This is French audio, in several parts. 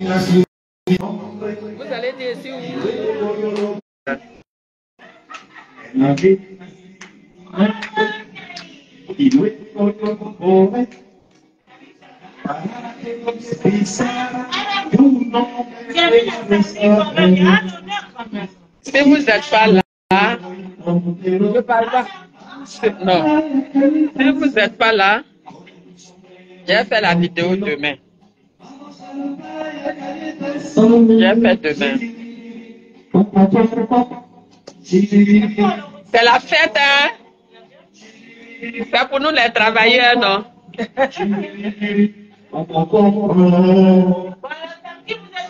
Vous allez dire si vous... Si vous n'êtes pas là, je parle pas. Non. Si vous n'êtes pas là, j'ai fait la vidéo demain. J'ai fait demain. C'est la fête, hein? C'est pour nous les travailleurs, non?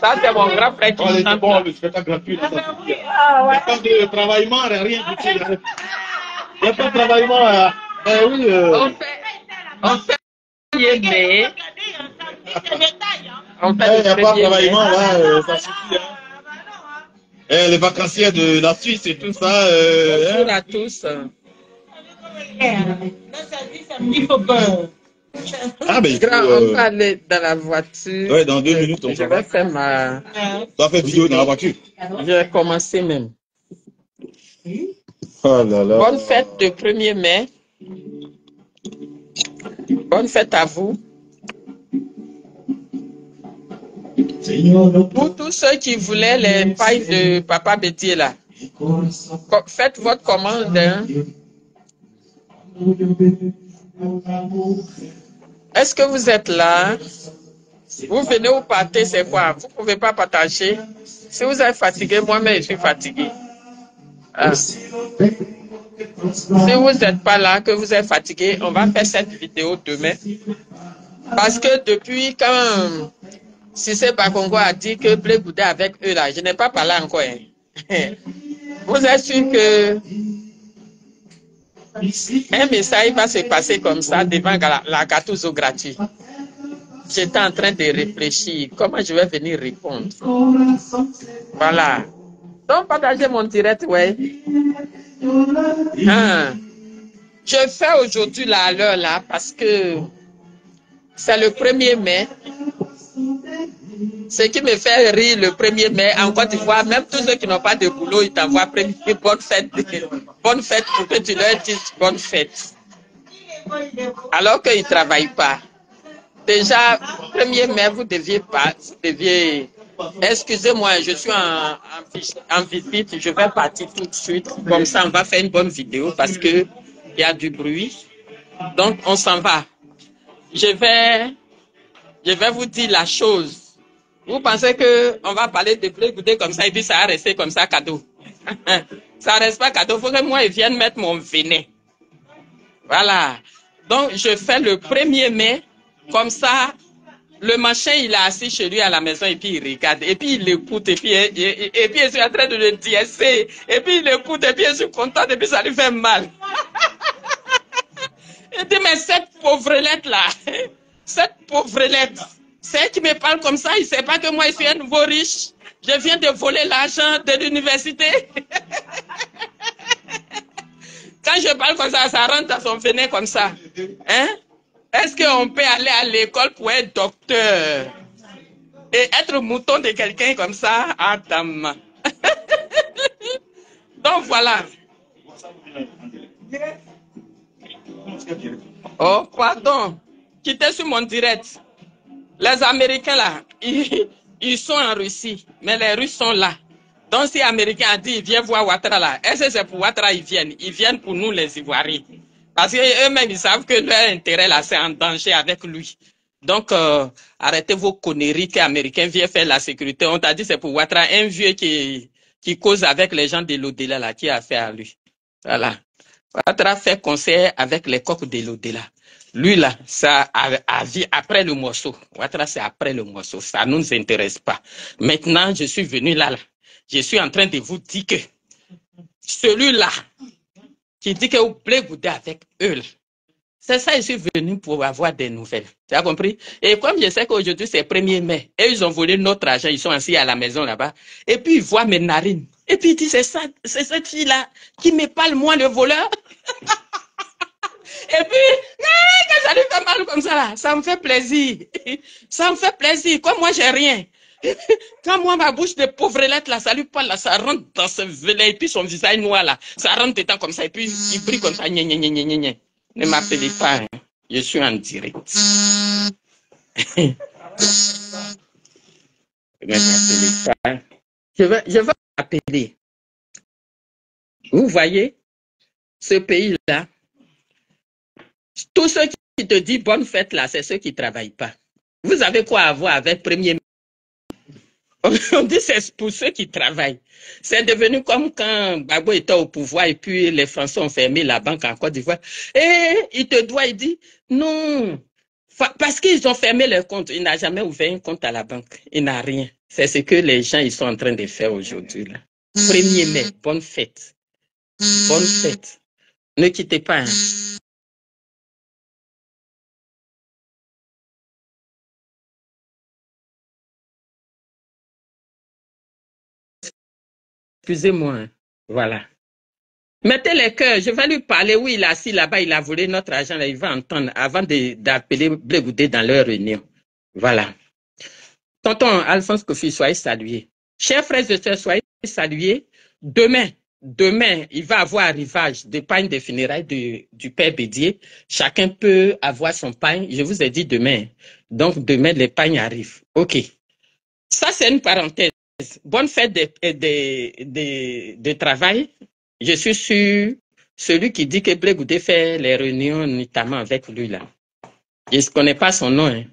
Ça, c'est mon grand frère qui chante. Bon, le spectacle gratuit, là, ça suffit. Il n'y a pas de travaillement, rien du tout. Il n'y a pas de travaillement. Oui, On fait mais il n'y a pas de travaillement, là, ça suffit. Les vacanciers de la Suisse et tout ça. Bonjour à tous. Ah, mais Grand, on peut aller dans la voiture. Ouais, dans 2 minutes, on Je vais faire ma... Tu vas faire vidéo dans la voiture. Je vais commencer même. Oh là là. Bonne fête de 1er mai. Bonne fête à vous. Pour tous ceux qui voulaient les pailles de Papa Bétier là, faites votre commande. Hein. Est-ce que vous êtes là? Vous venez ou partez, c'est quoi? Vous ne pouvez pas partager. Si vous êtes fatigué, moi-même, je suis fatigué. Ah. Si vous n'êtes pas là, que vous êtes fatigué, on va faire cette vidéo demain. Parce que depuis quand Cissé Bakongo a dit que Blé Goudé avec eux là, je n'ai pas parlé encore. Hein. Vous êtes sûr que un message va se passer comme ça devant la Gatouzo gratuit? J'étais en train de réfléchir comment je vais venir répondre. Voilà. Donc, partagez mon direct, ouais. Hein. Je fais aujourd'hui là, à l'heure là, parce que c'est le 1er mai. Ce qui me fait rire le 1er mai, en Côte d'Ivoire, même tous ceux qui n'ont pas de boulot, ils t'envoient bonne fête pour que tu leur dises bonne fête. Alors qu'ils ne travaillent pas. Déjà, 1er mai, vous deviez excusez-moi, je suis en visite, je vais partir tout de suite. Comme ça, on va faire une bonne vidéo parce que il y a du bruit. Donc, on s'en va. Je vais vous dire la chose. Vous pensez qu'on va parler de Blé Goudé comme ça et puis ça va rester comme ça cadeau? Ça ne reste pas cadeau. Il faut que moi, je vienne mettre mon venin. Voilà. Donc, je fais le 1er mai. Comme ça, le machin, il est assis chez lui à la maison et puis il regarde. Et puis il écoute. Et puis je suis en train de le dire. Et puis il écoute. Et puis je suis content. Et puis ça lui fait mal. Il dit, mais cette pauvrelette là, cette pauvrelette, c'est elle qui me parle comme ça. Il ne sait pas que moi, je suis un nouveau riche. Je viens de voler l'argent de l'université. Quand je parle comme ça rentre dans son venin comme ça. Hein? Est-ce qu'on peut aller à l'école pour être docteur et être mouton de quelqu'un comme ça? Adam. Donc voilà. Oh, pardon. Quittez sur mon direct. Les Américains là, ils sont en Russie, mais les Russes sont là. Donc si les Américains ont dit, ils viennent voir Ouattara là, est-ce que c'est pour Ouattara ils viennent? Ils viennent pour nous les Ivoiriens. Parce qu'eux-mêmes, ils savent que leur intérêt là, c'est en danger avec lui. Donc, arrêtez vos conneries que les Américains viennent faire la sécurité. On t'a dit c'est pour Ouattara, un vieux qui cause avec les gens de l'au-delà là, qui a fait à lui. Voilà. Ouattara fait conseil avec les coqs de l'au-delà. Lui, là, ça a vu après le morceau. Ouattara, c'est après le morceau. Ça ne nous intéresse pas. Maintenant, je suis venu là. Je suis en train de vous dire que celui-là, qui dit que vous Blé Goudé avec eux, c'est ça, je suis venu pour avoir des nouvelles. Tu as compris? Et comme je sais qu'aujourd'hui, c'est 1er mai, et ils ont volé notre argent, ils sont assis à la maison là-bas, et puis ils voient mes narines. Et puis ils disent, c'est cette fille-là qui me parle, moi, le voleur. Et puis, que ça lui fait mal comme ça, là, ça me fait plaisir. Ça me fait plaisir. Comme moi, j'ai rien. Quand moi, ma bouche de pauvrelette, là, ça lui parle, là, ça rentre dans ce velay, et puis son visage noir, là, ça rentre dedans comme ça, et puis il brille comme ça, Ne m'appelez pas, hein. Je suis en direct. Ne m'appelez pas. Je vais appeler. Vous voyez, ce pays-là, tous ceux qui te disent bonne fête, là, c'est ceux qui ne travaillent pas. Vous avez quoi à voir avec Premier ministre? On dit c'est pour ceux qui travaillent. C'est devenu comme quand Gbagbo était au pouvoir et puis les Français ont fermé la banque en Côte d'Ivoire. Et il te doit, il dit, non, parce qu'ils ont fermé leur compte. Il n'a jamais ouvert un compte à la banque. Il n'a rien. C'est ce que les gens ils sont en train de faire aujourd'hui. 1er mai, bonne fête. Bonne fête. Ne quittez pas. Hein. Excusez-moi. Hein. Voilà. Mettez les cœurs, je vais lui parler. Oui, il est assis là-bas, il a volé notre argent, là, il va entendre avant d'appeler Blé Goudé dans leur réunion. Voilà. Tonton Alphonse Kofi, soyez salués. Chers frères et sœurs, soyez salués. Demain, il va avoir arrivage de pain de funérailles du Père Bédier. Chacun peut avoir son pain. Je vous ai dit demain. Donc, demain, les pains arrivent. OK. Ça, c'est une parenthèse. Bonne fête de travail. Je suis sûr, celui qui dit que Blé Goudé fait les réunions notamment avec lui là. Je ne connais pas son nom, hein,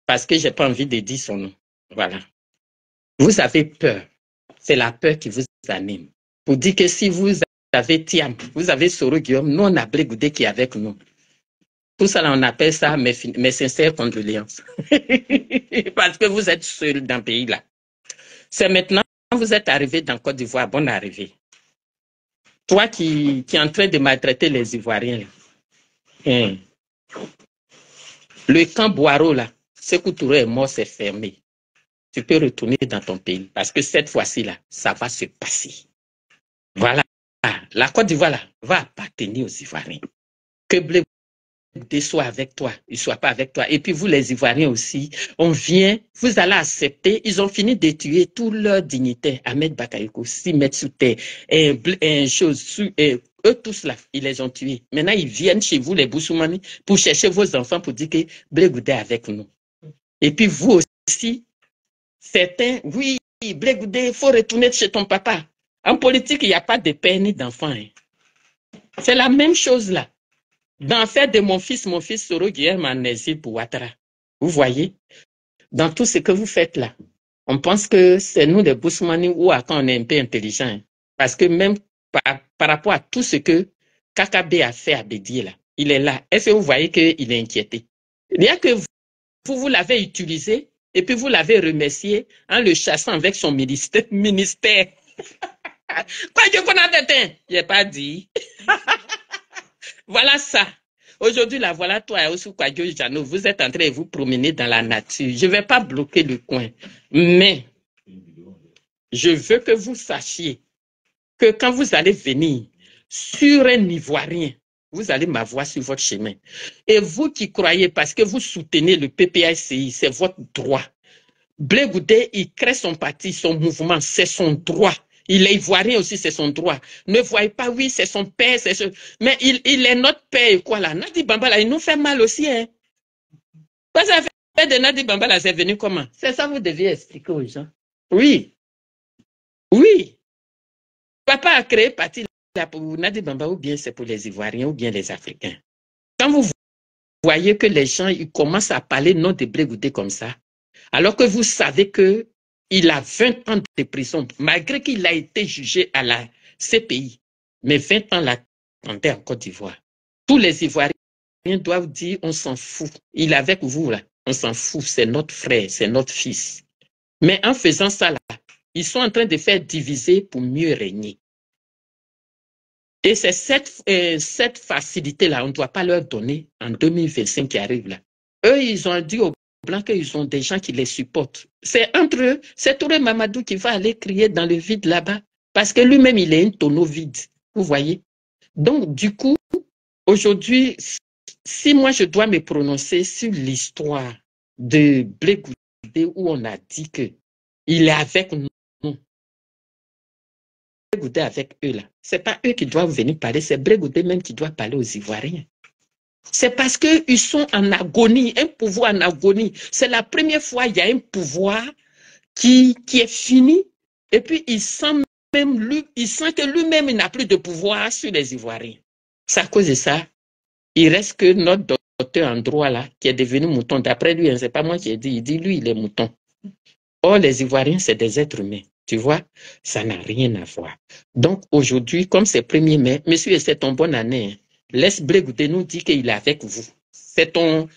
parce que je n'ai pas envie de dire son nom. Voilà. Vous avez peur. C'est la peur qui vous anime. Pour dire que si vous avez Tiam, vous avez Soro Guillaume, nous on a Blé Goudé qui est avec nous. Tout ça là, on appelle ça mes sincères condoléances. Parce que vous êtes seul dans le pays là. C'est maintenant que vous êtes arrivé dans Côte d'Ivoire, bonne arrivée. Toi qui es en train de maltraiter les Ivoiriens. Là. Le camp Boireau, là, Sékou Touré est mort, c'est fermé. Tu peux retourner dans ton pays. Parce que cette fois-ci, là, ça va se passer. Voilà. La Côte d'Ivoire, là, va appartenir aux Ivoiriens. Que Blé Goudé soit avec toi, il ne soit pas avec toi. Et puis vous, les Ivoiriens aussi, on vient, vous allez accepter. Ils ont fini de tuer toute leur dignité. Ahmed Bakayoko, 6 mètres sous terre, eux tous là, ils les ont tués. Maintenant, ils viennent chez vous, les Boussoumani, pour chercher vos enfants pour dire que Blé Goudé est avec nous. Et puis vous aussi, certains, oui, Blé Goudé, il faut retourner chez ton papa. En politique, il n'y a pas de père ni d'enfant. Hein. C'est la même chose là. Dans l'affaire de mon fils Soro Guillermo en exil pour Ouattara. Vous voyez, dans tout ce que vous faites là, on pense que c'est nous les Boussoumani ou à quand on est un peu intelligent. Hein. Parce que même par rapport à tout ce que Kakabe a fait à Bédier là, il est là. Est-ce que vous voyez qu'il est inquiété? Il y a que vous l'avez utilisé et puis vous l'avez remercié en le chassant avec son ministère. Quoi que qu'on a déteint? Je n'ai pas dit. Voilà ça. Aujourd'hui, là, voilà toi aussi, Kwadjo Jano, vous êtes en train de vous promener dans la nature. Je ne vais pas bloquer le coin, mais je veux que vous sachiez que quand vous allez venir sur un Ivoirien, vous allez m'avoir sur votre chemin. Et vous qui croyez, parce que vous soutenez le PPACI, c'est votre droit. Blé Goudé, il crée son parti, son mouvement, c'est son droit. Il est ivoirien aussi, c'est son droit. Ne voyez pas, oui, c'est son père, mais il est notre père, quoi là. Nadi Bambala, il nous fait mal aussi, hein. Parce que l'affaire de Nadi Bambala, c'est venu comment? C'est ça, vous deviez expliquer aux gens. Oui. Oui. Papa a créé parti là pour Nadi Bambala, ou bien c'est pour les Ivoiriens, ou bien les Africains. Quand vous voyez que les gens, ils commencent à parler non de Blé Goudé comme ça, alors que vous savez que il a 20 ans de prison, malgré qu'il a été jugé à la CPI. Mais 20 ans l'attendait en Côte d'Ivoire. Tous les Ivoiriens doivent dire, on s'en fout. Il est avec vous, là. On s'en fout, c'est notre frère, c'est notre fils. Mais en faisant ça, là, ils sont en train de faire diviser pour mieux régner. Et c'est cette facilité-là, on ne doit pas leur donner en 2025 qui arrive là. Eux, ils ont dit aux Blancs qu'ils ont des gens qui les supportent. C'est entre eux, c'est Touré Mamadou qui va aller crier dans le vide là-bas. Parce que lui-même, il est un tonneau vide. Vous voyez? Donc, du coup, aujourd'hui, si moi je dois me prononcer sur l'histoire de Blé Goudé où on a dit que il est avec nous. Goudé avec eux là. C'est pas eux qui doivent venir parler, c'est Goudé même qui doit parler aux Ivoiriens. C'est parce qu'ils sont en agonie, un pouvoir en agonie. C'est la première fois qu'il y a un pouvoir qui est fini, et puis il sent que lui-même il n'a plus de pouvoir sur les Ivoiriens. C'est à cause de ça. Il reste que notre docteur en droit là, qui est devenu mouton. D'après lui, c'est pas moi qui ai dit, il dit lui, il est mouton. Or, les Ivoiriens, c'est des êtres humains. Tu vois, ça n'a rien à voir. Donc, aujourd'hui, comme c'est 1er mai, monsieur, c'est ton bonne année. Hein. Laisse Goudé nous dire qu'il est avec vous. C'est ton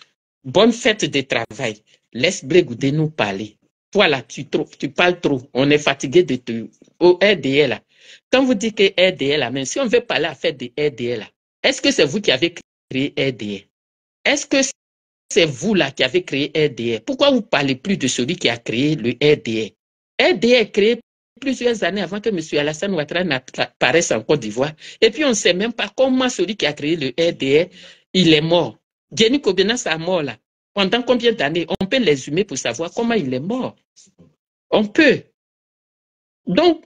bonne fête de travail. Laisse Goudé nous parler. Toi, là, tu parles trop. On est fatigué de te... Au RDL, là. Quand vous dites que RDL, là, même si on veut parler à faire de RDL, là, est-ce que c'est vous qui avez créé RDL? Est-ce que c'est vous là qui avez créé RDR? Pourquoi vous ne parlez plus de celui qui a créé le RDR? RDR est créé plusieurs années avant que M. Alassane Ouattara n'apparaisse en Côte d'Ivoire. Et puis on ne sait même pas comment celui qui a créé le RDR, il est mort. Jenny Kobenas est mort là. Pendant combien d'années? On peut l'exhumer pour savoir comment il est mort. On peut. Donc,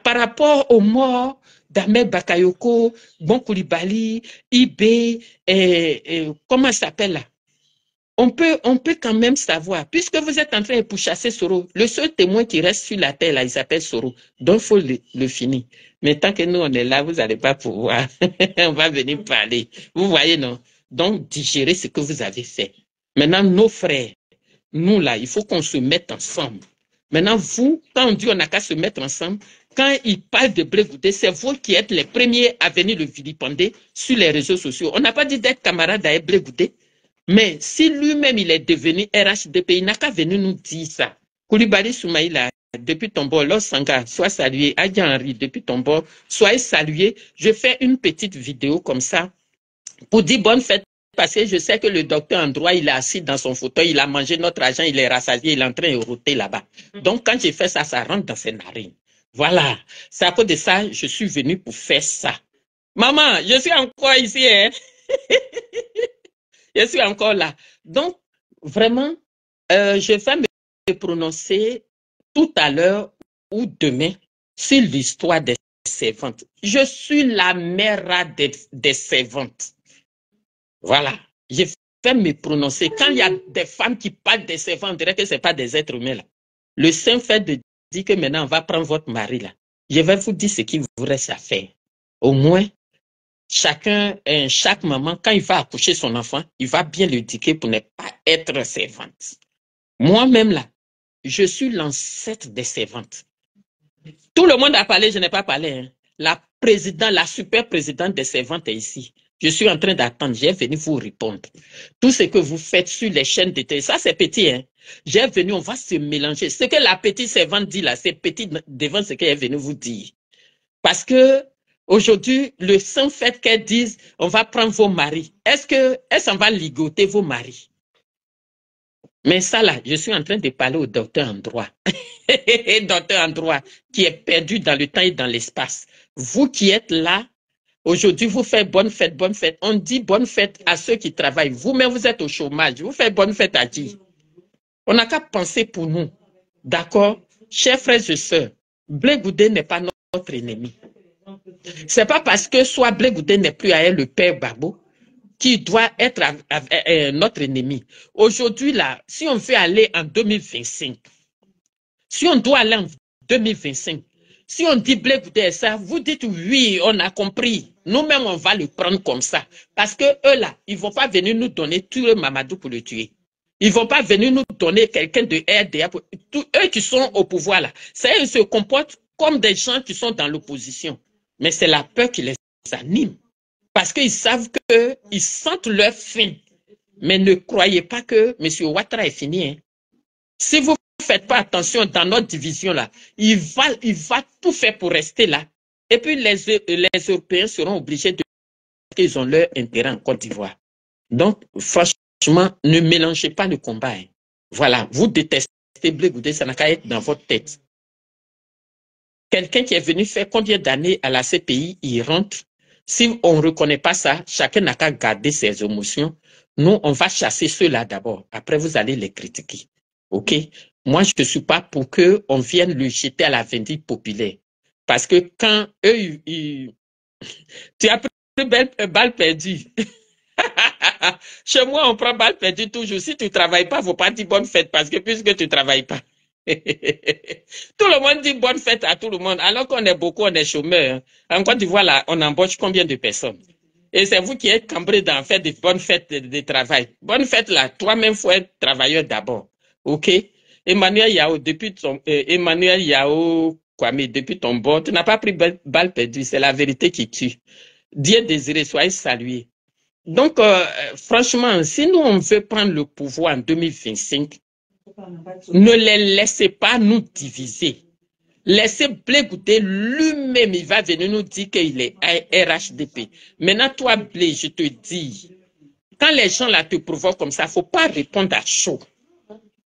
par rapport aux morts d'Ahmed Bakayoko, Bon Koulibaly, Ibé, comment ça s'appelle là? On peut quand même savoir, puisque vous êtes en train de pourchasser Soro, le seul témoin qui reste sur la terre, là, il s'appelle Soro. Donc, il faut le finir. Mais tant que nous, on est là, vous n'allez pas pouvoir. On va venir parler. Vous voyez, non? Donc, digérez ce que vous avez fait. Maintenant, nos frères, nous, là, il faut qu'on se mette ensemble. Maintenant, vous, quand on dit on n'a qu'à se mettre ensemble, quand il parle de Goudé, c'est vous qui êtes les premiers à venir le vilipender sur les réseaux sociaux. On n'a pas dit d'être camarade avec Goudé. Mais si lui-même il est devenu RHDP, il n'a qu'à venir nous dire ça. Koulibaly Soumaïla, depuis ton bord, Los Sanga, sois salué. Adja Henry, depuis ton bord, soyez salué. Je fais une petite vidéo comme ça pour dire bonne fête. Parce que je sais que le docteur en droit, il est assis dans son fauteuil, il a mangé notre argent, il est rassasié, il est en train de rôter là-bas. Donc quand j'ai fait ça, ça rentre dans ses narines. Voilà. C'est à cause de ça, je suis venu pour faire ça. Maman, je suis encore ici, hein? Je suis encore là. Donc, vraiment, je vais me prononcer tout à l'heure ou demain sur l'histoire des servantes. Je suis la mère des servantes. Voilà. Je vais me prononcer. Quand il y a des femmes qui parlent des servantes, on dirait que ce n'est pas des êtres humains. Là. Le saint fait de dire que maintenant, on va prendre votre mari. Là. Je vais vous dire ce qu'il vous reste à faire. Au moins, chaque maman, quand il va accoucher son enfant, il va bien l'éduquer pour ne pas être servante. Moi-même, là, je suis l'ancêtre des servantes. Tout le monde a parlé, je n'ai pas parlé. Hein. La super présidente des servantes est ici. Je suis en train d'attendre, j'ai venu vous répondre. Tout ce que vous faites sur les chaînes de télé, ça c'est petit. Hein. J'ai venu, on va se mélanger. Ce que la petite servante dit là, c'est petit devant ce qu'elle est venue vous dire. Parce que aujourd'hui, le simple fait qu'elles disent on va prendre vos maris, est-ce qu'elle s'en va ligoter vos maris? Mais ça là, je suis en train de parler au docteur en droit. Docteur en droit qui est perdu dans le temps et dans l'espace. Vous qui êtes là, aujourd'hui, vous faites bonne fête, bonne fête. On dit bonne fête à ceux qui travaillent. Vous-même, vous êtes au chômage. Vous faites bonne fête à qui? On n'a qu'à penser pour nous. D'accord? Chers frères et sœurs, Goudé n'est pas notre ennemi. C'est pas parce que soit Goudé n'est plus à elle, le père Babo, qui doit être notre ennemi. Aujourd'hui, là, si on veut aller en 2025, si on doit aller en 2025, si on dit Goudé est ça, vous dites oui, on a compris. Nous-mêmes, on va le prendre comme ça. Parce que eux, là, ils ne vont pas venir nous donner tout le Mamadou pour le tuer. Ils ne vont pas venir nous donner quelqu'un de RDA. Eux qui sont au pouvoir, là, ça, ils se comportent comme des gens qui sont dans l'opposition. Mais c'est la peur qui les anime. Parce qu'ils savent qu'ils sentent leur fin. Mais ne croyez pas que M. Ouattara est fini. Hein. Si vous ne faites pas attention dans notre division, là, il va tout faire pour rester là. Et puis les Européens seront obligés de dire qu'ils ont leur intérêt en Côte d'Ivoire. Donc, franchement, ne mélangez pas le combat. Hein. Voilà, vous détestez Goudé, ça n'a qu'à être dans votre tête. Quelqu'un qui est venu faire combien d'années à la CPI, il rentre. Si on ne reconnaît pas ça, chacun n'a qu'à garder ses émotions. Nous, on va chasser ceux-là d'abord. Après, vous allez les critiquer. OK? Moi, je ne suis pas pour qu'on vienne le jeter à la vindicte populaire. Parce que quand eux, tu as pris balle perdue. Chez moi, on prend balle perdue toujours. Si tu ne travailles pas, il ne faut pas dire bonne fête parce que puisque tu ne travailles pas. Tout le monde dit bonne fête à tout le monde. Alors qu'on est beaucoup, on est chômeurs. En Côte d'Ivoire, là, on embauche combien de personnes? Et c'est vous qui êtes cambrés d'en faire des bonnes fêtes de travail. Bonne fête là, toi-même, faut être travailleur d'abord. OK? Emmanuel Yao, Emmanuel Yao Kwame, depuis ton bord, tu n'as pas pris balle perdue. C'est la vérité qui tue. Dieu désiré, soyez salués. Donc, franchement, si nous, on veut prendre le pouvoir en 2025, ne les laissez pas nous diviser. Laissez Blé Goudé lui-même, il va venir nous dire qu'il est RHDP. Maintenant, toi, Blé, je te dis, quand les gens là te provoquent comme ça, il ne faut pas répondre à chaud.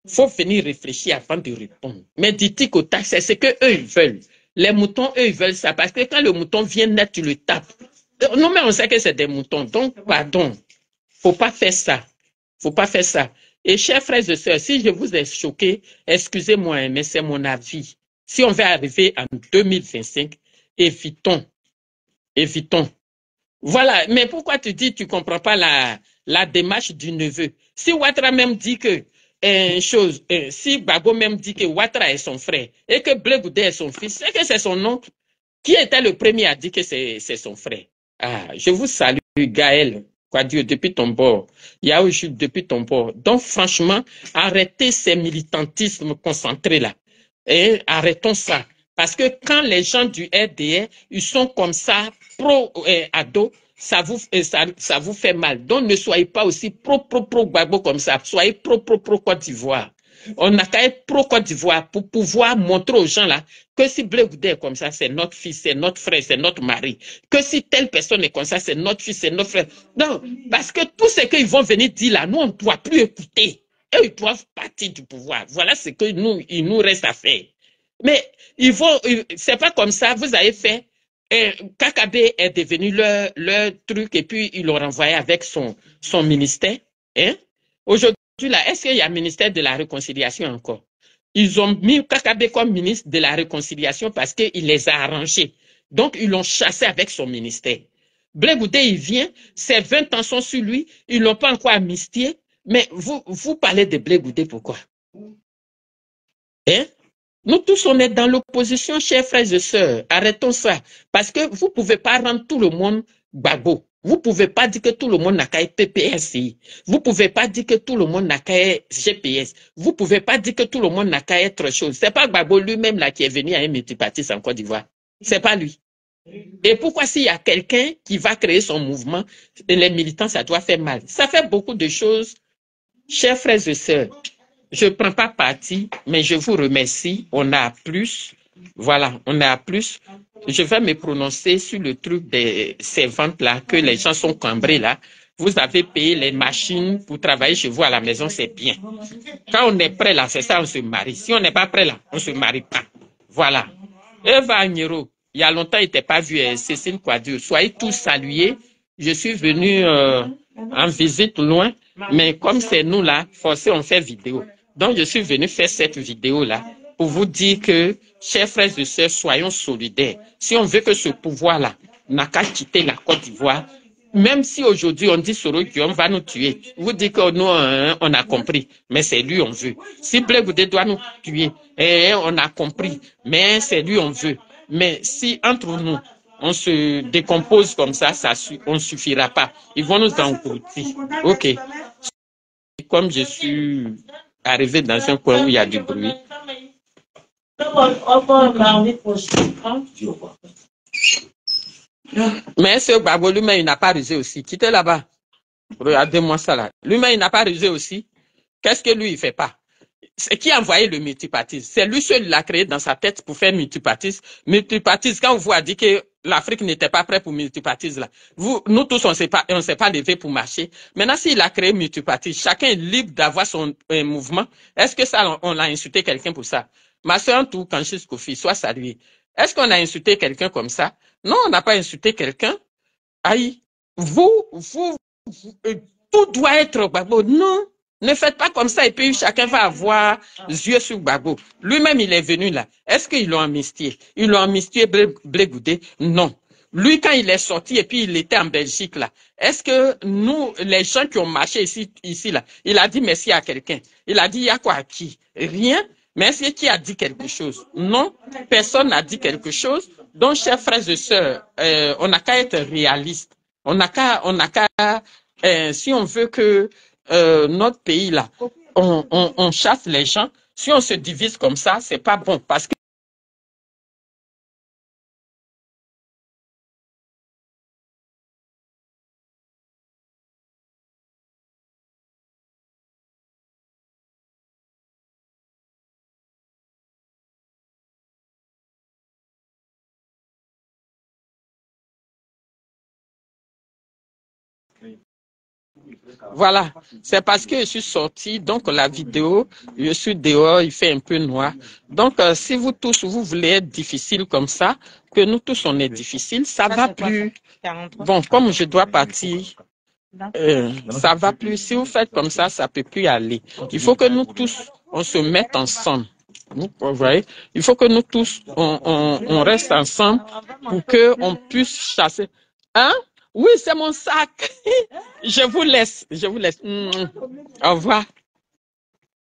Il faut venir réfléchir avant de répondre. Mais du tic au tac, c'est ce qu'eux, ils veulent. Les moutons, eux, ils veulent ça. Parce que quand le mouton vient naître, tu le tapes. Non, mais on sait que c'est des moutons. Donc, pardon. Faut pas faire ça. Faut pas faire ça. Et chers frères et sœurs, si je vous ai choqué, excusez-moi, mais c'est mon avis. Si on veut arriver en 2025, évitons. Évitons. Voilà. Mais pourquoi tu dis tu comprends pas la démarche du neveu? Si Ouattara même dit que si Bago même dit que Ouattara est son frère et que Blé Goudé est son fils, c'est que c'est son oncle. Qui était le premier à dire que c'est son frère? Ah, je vous salue, Gaël. Quoi Dieu, depuis ton bord. Yao Jules, depuis ton bord. Donc, franchement, arrêtez ces militantismes concentrés là. Et arrêtons ça. Parce que quand les gens du RDR, ils sont comme ça, pro-ado, ça vous fait mal. Donc, ne soyez pas aussi pro-Gbagbo comme ça. Soyez pro-Côte d'Ivoire. On n'a qu'à être pro-Côte d'Ivoire pour pouvoir montrer aux gens là que si Blé Goudé est comme ça, c'est notre fils, c'est notre frère, c'est notre mari. Que si telle personne est comme ça, c'est notre fils, c'est notre frère. Non, parce que tout ce qu'ils vont venir dire là, nous, on ne doit plus écouter. Eux, ils doivent partir du pouvoir. Voilà ce que il nous reste à faire. Mais c'est pas comme ça, vous avez fait. KKB est devenu leur truc et puis ils l'ont renvoyé avec son ministère. Hein? Aujourd'hui, là, est-ce qu'il y a un ministère de la réconciliation encore? Ils ont mis KKB comme ministre de la réconciliation parce qu'il les a arrangés. Donc, ils l'ont chassé avec son ministère. Blé Goudé, il vient, ses 20 ans sont sur lui, ils ne l'ont pas encore amnistié. Mais vous parlez de Blé Goudé, pourquoi? Hein? Nous tous, on est dans l'opposition, chers frères et sœurs. Arrêtons ça. Parce que vous ne pouvez pas rendre tout le monde Gbagbo. Vous ne pouvez pas dire que tout le monde n'a qu'à être PPSI. Vous ne pouvez pas dire que tout le monde n'a qu'à être GPS. Vous ne pouvez pas dire que tout le monde n'a qu'à être chose. Ce n'est pas Gbagbo lui-même là qui est venu à un multipartiste en Côte d'Ivoire. Ce n'est pas lui. Et pourquoi s'il y a quelqu'un qui va créer son mouvement, les militants, ça doit faire mal. Ça fait beaucoup de choses, chers frères et sœurs. Je ne prends pas parti, mais je vous remercie. On a plus. Voilà, on a plus. Je vais me prononcer sur le truc de ces ventes-là, que les gens sont cambrés là. Vous avez payé les machines pour travailler chez vous à la maison, c'est bien. Quand on est prêt là, c'est ça, on se marie. Si on n'est pas prêt là, on ne se marie pas. Voilà. Eva Agnero, il y a longtemps, il n'était pas vu, Cécile Quadio. Soyez tous salués. Je suis venu en visite loin, mais comme c'est nous là, forcé, on fait vidéo. Donc, je suis venu faire cette vidéo-là pour vous dire que, chers frères et sœurs, soyons solidaires. Si on veut que ce pouvoir-là n'a qu'à quitter la Côte d'Ivoire, même si aujourd'hui on dit Soro Guillaume va nous tuer, vous dites que nous, on a compris, mais c'est lui on veut. Si Blé Goudé doit nous tuer, on a compris, mais c'est lui on veut. Mais si entre nous, on se décompose comme ça, on ne suffira pas. Ils vont nous engloutir. OK. Comme je suis arrivé dans un coin où il y a du bruit. Mais ce Gbagbo lui-même, il n'a pas rusé aussi. Quittez là-bas. Regardez-moi ça là. Lui-même, il n'a pas rusé aussi. Qu'est-ce que lui, il ne fait pas? C'est qui a envoyé le multipartisme? C'est lui seul qui l'a créé dans sa tête pour faire multipartisme. Multipartisme, quand on vous a dit que l'Afrique n'était pas prête pour multipartisme, là, nous tous, on ne s'est pas levé pour marcher. Maintenant, s'il a créé multipartisme, chacun est libre d'avoir son mouvement. Est-ce que ça, on a insulté quelqu'un pour ça? Ma soeur, tout, Kanchis Kofi, soit salué. Est-ce qu'on a insulté quelqu'un comme ça? Non, on n'a pas insulté quelqu'un. Aïe, tout doit être Gbagbo. Non. Ne faites pas comme ça et puis chacun va avoir yeux sur Gbagbo. Lui-même, il est venu là. Est-ce qu'ils l'ont amnistié? Ils l'ont amnistié Blé Goudé? Non. Lui, quand il est sorti et puis il était en Belgique là, est-ce que nous, les gens qui ont marché ici là, il a dit merci à quelqu'un? Il a dit il y a quoi à qui? Rien. Mais est-ce qui a dit quelque chose? Non. Personne n'a dit quelque chose. Donc, chers frères et sœurs, on n'a qu'à être réaliste. On n'a qu'à, si on veut que notre pays là, on chasse les gens. Si on se divise comme ça, c'est pas bon parce que voilà, c'est parce que je suis sortie, donc la vidéo, je suis dehors, il fait un peu noir. Donc, si vous tous, vous voulez être difficile comme ça, que nous tous on est difficile, ça va plus. Bon, comme je dois partir, ça va plus. Si vous faites comme ça peut plus aller. Il faut que nous tous, on se mette ensemble. Vous voyez, il faut que nous tous, on reste ensemble pour que on puisse chasser. Hein? Oui, c'est mon sac. Je vous laisse. Au revoir.